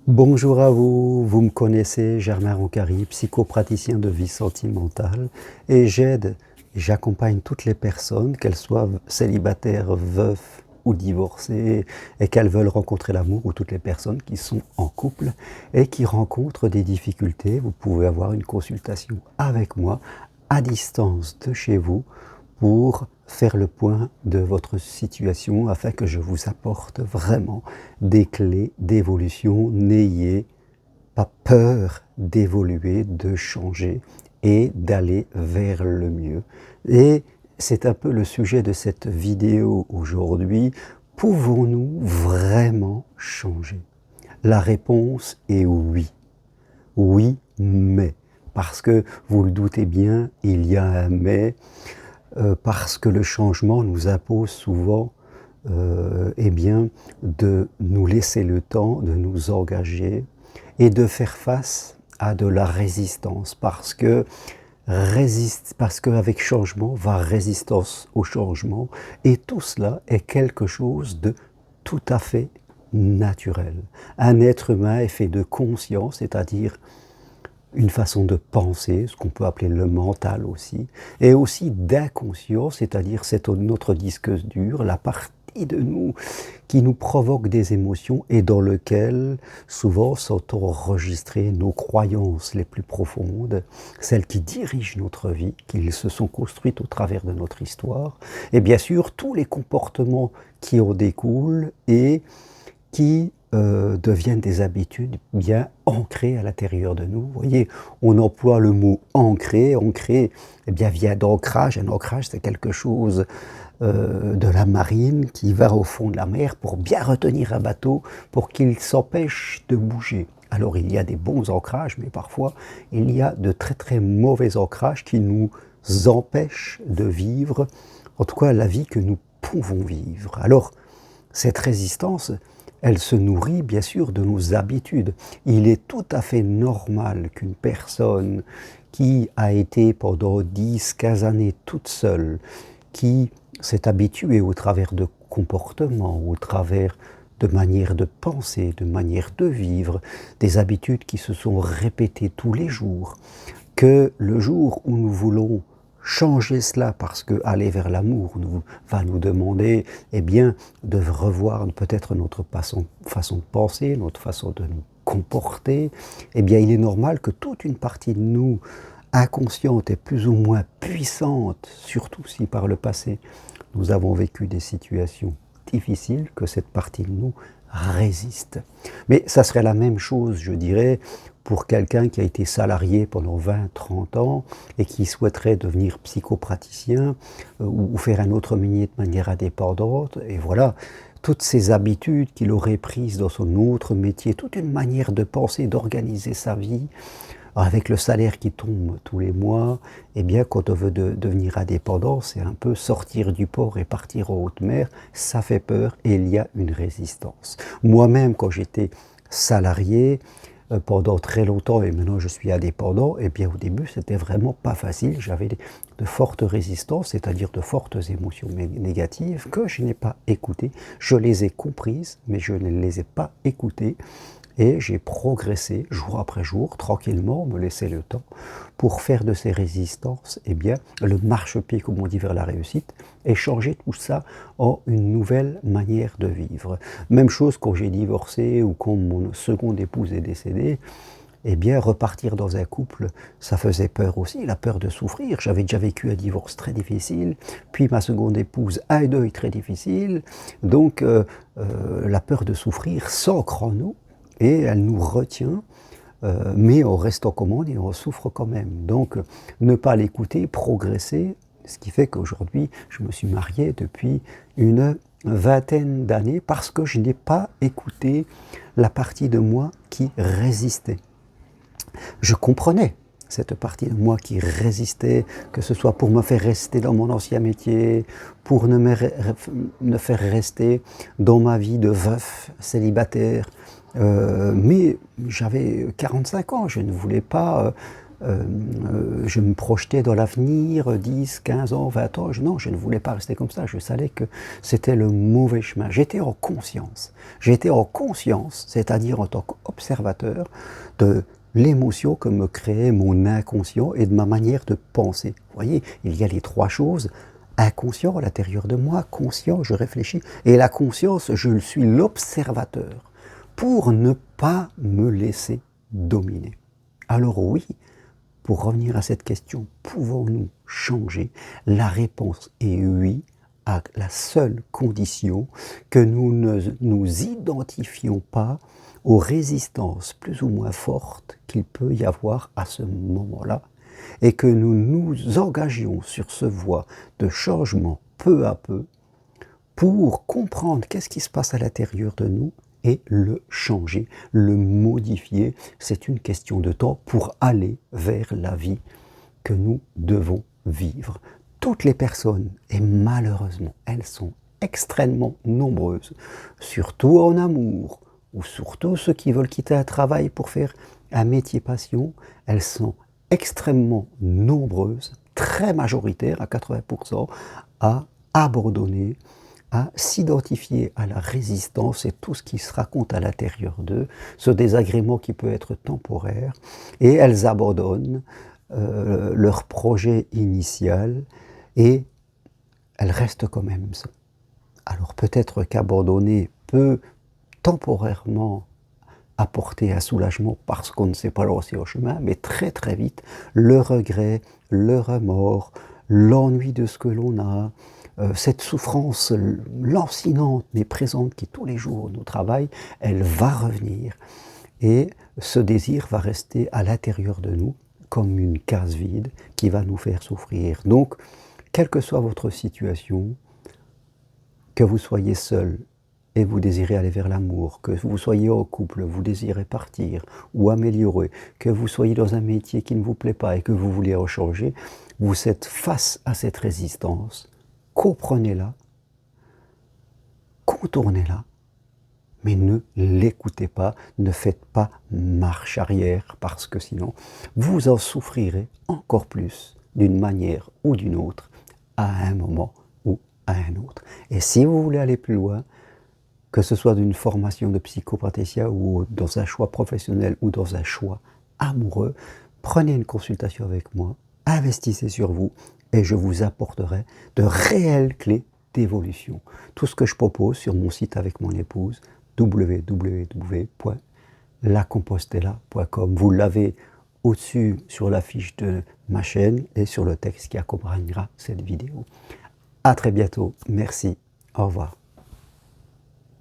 Bonjour à vous, vous me connaissez, Germain Roncari, psychopraticien de vie sentimentale, et j'accompagne toutes les personnes, qu'elles soient célibataires, veufs ou divorcées, et qu'elles veulent rencontrer l'amour, ou toutes les personnes qui sont en couple et qui rencontrent des difficultés. Vous pouvez avoir une consultation avec moi à distance de chez vous pour faire le point de votre situation afin que je vous apporte vraiment des clés d'évolution. N'ayez pas peur d'évoluer, de changer et d'aller vers le mieux. Et c'est un peu le sujet de cette vidéo aujourd'hui. Pouvons-nous vraiment changer? La réponse est oui. Oui, mais. Parce que, vous le doutez bien, il y a un mais. Parce que le changement nous impose souvent eh bien, de nous laisser le temps de nous engager et de faire face à de la résistance, parce qu'avec changement va résistance au changement, et tout cela est quelque chose de tout à fait naturel. Un être humain est fait de conscience, c'est-à-dire une façon de penser, ce qu'on peut appeler le mental aussi, et aussi d'inconscient, c'est-à-dire c'est notre disque dur, la partie de nous qui nous provoque des émotions et dans lequel souvent sont enregistrées nos croyances les plus profondes, celles qui dirigent notre vie, qui se sont construites au travers de notre histoire, et bien sûr tous les comportements qui en découlent et qui deviennent des habitudes bien ancrées à l'intérieur de nous. Vous voyez, on emploie le mot ancré. Ancré, eh bien, vient d'ancrage. Un ancrage, c'est quelque chose de la marine qui va au fond de la mer pour bien retenir un bateau, pour qu'il s'empêche de bouger. Alors il y a des bons ancrages, mais parfois il y a de très très mauvais ancrages qui nous empêchent de vivre, en tout cas la vie que nous pouvons vivre. Alors cette résistance, elle se nourrit bien sûr de nos habitudes. Il est tout à fait normal qu'une personne qui a été pendant 10, 15 années toute seule, qui s'est habituée au travers de comportements, au travers de manières de penser, de manières de vivre, des habitudes qui se sont répétées tous les jours, que le jour où nous voulons changer cela, parce que aller vers l'amour va nous demander eh bien, de revoir peut-être notre façon de penser, notre façon de nous comporter, eh bien il est normal que toute une partie de nous, inconsciente et plus ou moins puissante, surtout si par le passé nous avons vécu des situations difficiles, que cette partie de nous résiste. Mais ça serait la même chose, je dirais, pour quelqu'un qui a été salarié pendant 20, 30 ans et qui souhaiterait devenir psychopraticien ou faire un autre métier de manière indépendante. Et voilà, toutes ces habitudes qu'il aurait prises dans son autre métier, toute une manière de penser, d'organiser sa vie, avec le salaire qui tombe tous les mois, eh bien, quand on veut devenir indépendant, c'est un peu sortir du port et partir en haute mer, ça fait peur et il y a une résistance. Moi-même, quand j'étais salarié, pendant très longtemps, et maintenant je suis indépendant, eh bien au début c'était vraiment pas facile, j'avais de fortes résistances, c'est-à-dire de fortes émotions négatives que je n'ai pas écoutées, je les ai comprises, mais je ne les ai pas écoutées, et j'ai progressé jour après jour, tranquillement, me laisser le temps pour faire de ces résistances, eh bien, le marchepied, comme on dit, vers la réussite, et changer tout ça en une nouvelle manière de vivre. Même chose quand j'ai divorcé ou quand mon seconde épouse est décédée, eh bien, repartir dans un couple, ça faisait peur aussi, la peur de souffrir. J'avais déjà vécu un divorce très difficile, puis ma seconde épouse, un deuil très difficile, donc la peur de souffrir s'ancre en nous, et elle nous retient, mais on reste en commande et on souffre quand même. Donc, ne pas l'écouter, progresser, ce qui fait qu'aujourd'hui, je me suis marié depuis une vingtaine d'années parce que je n'ai pas écouté la partie de moi qui résistait. Je comprenais cette partie de moi qui résistait, que ce soit pour me faire rester dans mon ancien métier, pour me faire rester dans ma vie de veuf, célibataire. Mais j'avais 45 ans, je ne voulais pas je me projetais dans l'avenir, 10, 15 ans, 20 ans. Non, je ne voulais pas rester comme ça. Je savais que c'était le mauvais chemin. J'étais en conscience. J'étais en conscience, c'est-à-dire en tant qu'observateur de l'émotion que me créait mon inconscient et de ma manière de penser. Vous voyez, il y a les trois choses. Inconscient à l'intérieur de moi, conscient, je réfléchis. Et la conscience, je suis l'observateur pour ne pas me laisser dominer. Alors oui, pour revenir à cette question, pouvons-nous changer? La réponse est oui, à la seule condition que nous ne nous identifions pas aux résistances plus ou moins fortes qu'il peut y avoir à ce moment-là, et que nous nous engagions sur ce voie de changement peu à peu pour comprendre qu'est-ce qui se passe à l'intérieur de nous et le changer, le modifier. C'est une question de temps pour aller vers la vie que nous devons vivre. Toutes les personnes, et malheureusement, elles sont extrêmement nombreuses, surtout en amour, ou surtout ceux qui veulent quitter un travail pour faire un métier passion, elles sont extrêmement nombreuses, très majoritaires, à 80%, à abandonner, à s'identifier à la résistance et tout ce qui se raconte à l'intérieur d'eux, ce désagrément qui peut être temporaire, et elles abandonnent leur projet initial et elles restent quand même ça. Alors peut-être qu'abandonner peut temporairement apporter un soulagement parce qu'on ne sait pas lancer au chemin, mais très très vite, le regret, le remords, l'ennui de ce que l'on a, cette souffrance lancinante mais présente qui tous les jours nous travaille, elle va revenir. Et ce désir va rester à l'intérieur de nous comme une case vide qui va nous faire souffrir. Donc, quelle que soit votre situation, que vous soyez seul et vous désirez aller vers l'amour, que vous soyez en couple, vous désirez partir ou améliorer, que vous soyez dans un métier qui ne vous plaît pas et que vous voulez en changer, vous êtes face à cette résistance, comprenez-la, contournez-la, mais ne l'écoutez pas, ne faites pas marche arrière, parce que sinon, vous en souffrirez encore plus, d'une manière ou d'une autre, à un moment ou à un autre. Et si vous voulez aller plus loin, que ce soit d'une formation de psychopraticien ou dans un choix professionnel ou dans un choix amoureux, prenez une consultation avec moi, investissez sur vous et je vous apporterai de réelles clés d'évolution. Tout ce que je propose sur mon site avec mon épouse, www.lacompostela.com. Vous l'avez au-dessus sur la fiche de ma chaîne et sur le texte qui accompagnera cette vidéo. À très bientôt. Merci. Au revoir.